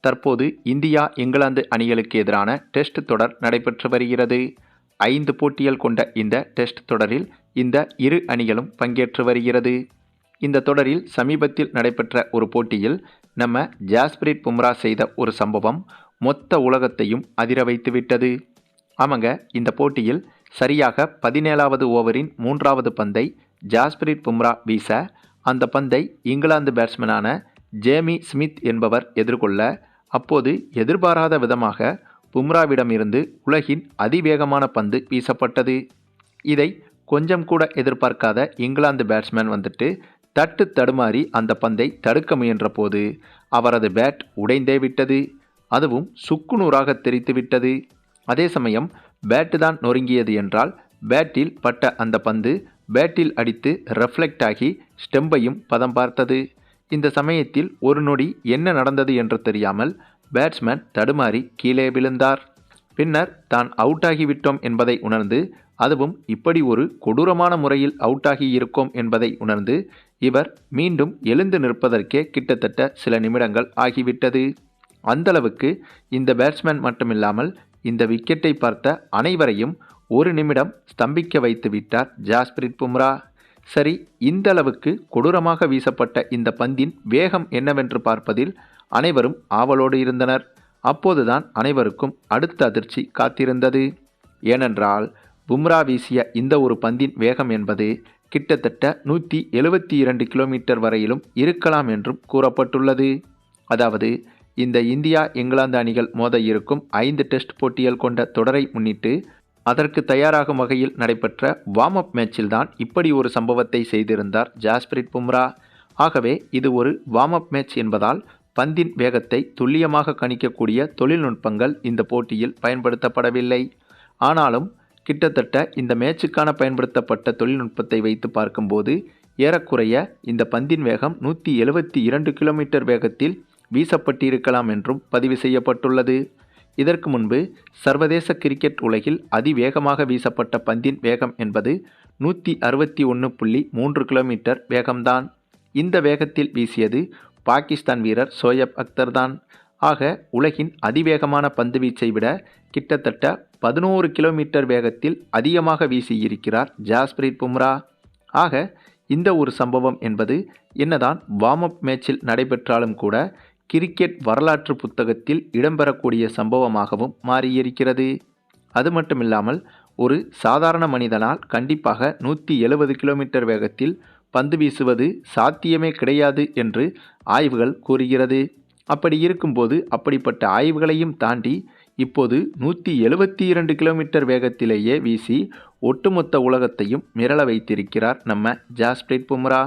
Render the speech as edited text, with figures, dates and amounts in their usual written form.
தற்போது இந்தியா இங்கிலாந்து அணிகளுக்கு எதிரான டெஸ்ட் தொடர் நடைபெற்று வருகிறது. 5 போட்டிகள் கொண்ட இந்த டெஸ்ட் தொடரில் இந்த இரு அணிகளும் பங்கேற்று வருகிறது. இந்த தொடரில் சமீபத்தில் நடைபெற்ற ஒரு போட்டியில் நம்ம ஜாஸ்பிரிட் பும்ரா செய்த ஒரு சம்பவம் மொத்த உலகத்தையும் அதிர வைத்துவிட்டது. ஆமாங்க, இந்த போட்டியில் சரியாக 17வது ஓவரின் 3வது பந்தை ஜாஸ்பிரிட் பும்ரா வீச, அந்த பந்தை இங்கிலாந்து பேட்ஸ்மேனான ஜேமி ஸ்மித் என்பவர் எதிர்கொள்ள, அப்போது எதிர்பாராத விதமாக பும்ராவிடமிருந்து உலகின் அதிவேகமான பந்து வீசப்பட்டது. இதை கொஞ்சம் கூட எதிர்பார்க்காத இங்கிலாந்து பேட்ஸ்மேன் தட்டு தடுமாறி அந்த பந்தை தடுக்க முயன்ற போது அவரது பேட் உடைந்தே விட்டது. அதுவும் சுக்குநூறாக தெரித்து விட்டது. அதே சமயம் பேட்டு தான் நொறுங்கியது என்றால், பேட்டில் பட்ட அந்த பந்து பேட்டில் அடித்து ரெஃப்ளெக்ட் ஆகி ஸ்டெம்பையும் பதம் பார்த்தது. இந்த சமயத்தில் ஒரு நொடி என்ன நடந்தது என்று தெரியாமல் பேட்ஸ்மேன் தடுமாறி கீழே விழுந்தார். பின்னர் தான் அவுட் ஆகிவிட்டோம் என்பதை உணர்ந்து, அதுவும் இப்படி ஒரு கொடூரமான முறையில் அவுட் ஆகி இருக்கோம் என்பதை உணர்ந்து இவர் மீண்டும் எழுந்து நிற்பதற்கே கிட்டத்தட்ட சில நிமிடங்கள் ஆகிவிட்டது. அந்தளவுக்கு இந்த பேட்ஸ்மேன் மட்டுமில்லாமல் இந்த விக்கெட்டை பார்த்த அனைவரையும் ஒரு நிமிடம் ஸ்தம்பிக்க வைத்து விட்டார் ஜாஸ்பிரிட் பும்ரா. சரி, இந்த அளவுக்கு கொடூரமாக வீசப்பட்ட இந்த பந்தின் வேகம் என்னவென்று பார்ப்பதில் அனைவரும் ஆவலோடு இருந்தனர். அப்போதுதான் அனைவருக்கும் அடுத்த அதிர்ச்சி காத்திருந்தது. ஏனென்றால் பும்ரா வீசிய இந்த ஒரு பந்தின் வேகம் என்பது கிட்டத்தட்ட 172 கிலோமீட்டர் வரையிலும் இருக்கலாம் என்றும் கூறப்பட்டுள்ளது. அதாவது இந்த இந்தியா இங்கிலாந்து அணிகள் மோத இருக்கும் 5 டெஸ்ட் போட்டிகள் கொண்ட தொடரை முன்னிட்டு அதற்கு தயாராகும் வகையில் நடைபெற்ற வார்ம் அப் மேட்சில் தான் இப்படி ஒரு சம்பவத்தை செய்திருந்தார் ஜாஸ்பிரிட் பும்ரா. ஆகவே இது ஒரு வார்ம் அப் மேட்ச் என்பதால் பந்தின் வேகத்தை துல்லியமாக கணிக்கக்கூடிய தொழில்நுட்பங்கள் இந்த போட்டியில் பயன்படுத்தப்படவில்லை. ஆனாலும் கிட்டத்தட்ட இந்த மேட்சுக்கான பயன்படுத்தப்பட்ட தொழில்நுட்பத்தை வைத்து பார்க்கும்போது ஏறக்குறைய இந்த பந்தின் வேகம் 172 கிலோமீட்டர் வேகத்தில் வீசப்பட்டிருக்கலாம் என்றும் பதிவு செய்யப்பட்டுள்ளது. இதற்கு முன்பு சர்வதேச கிரிக்கெட் உலகில் அதிவேகமாக வீசப்பட்ட பந்தின் வேகம் என்பது 161.3 கிலோமீட்டர் வேகம்தான். இந்த வேகத்தில் வீசியது பாகிஸ்தான் வீரர் ஷோயப் அக்தர் தான். ஆக உலகின் அதிவேகமான பந்து வீச்சை விட கிட்டத்தட்ட 11 கிலோமீட்டர் வேகத்தில் அதிகமாக வீசியிருக்கிறார் ஜாஸ்பிரிட் பும்ரா. ஆக இந்த ஒரு சம்பவம் என்பது என்னதான் வார்ம் அப் மேட்சில் நடைபெற்றாலும் கூட கிரிக்கெட் வரலாற்று புத்தகத்தில் இடம்பெறக்கூடிய சம்பவமாகவும் மாறியிருக்கிறது. அது மட்டுமில்லாமல் ஒரு சாதாரண மனிதனால் கண்டிப்பாக 170 கிலோமீட்டர் வேகத்தில் பந்து வீசுவது சாத்தியமே கிடையாது என்று ஆய்வுகள் கூறுகிறது. அப்படி இருக்கும்போது அப்படிப்பட்ட ஆய்வுகளையும் தாண்டி இப்போது 172 கிலோமீட்டர் வேகத்திலேயே வீசி ஒட்டுமொத்த உலகத்தையும் மிரள வைத்திருக்கிறார் நம்ம ஜாஸ்பிரிட் பும்ரா.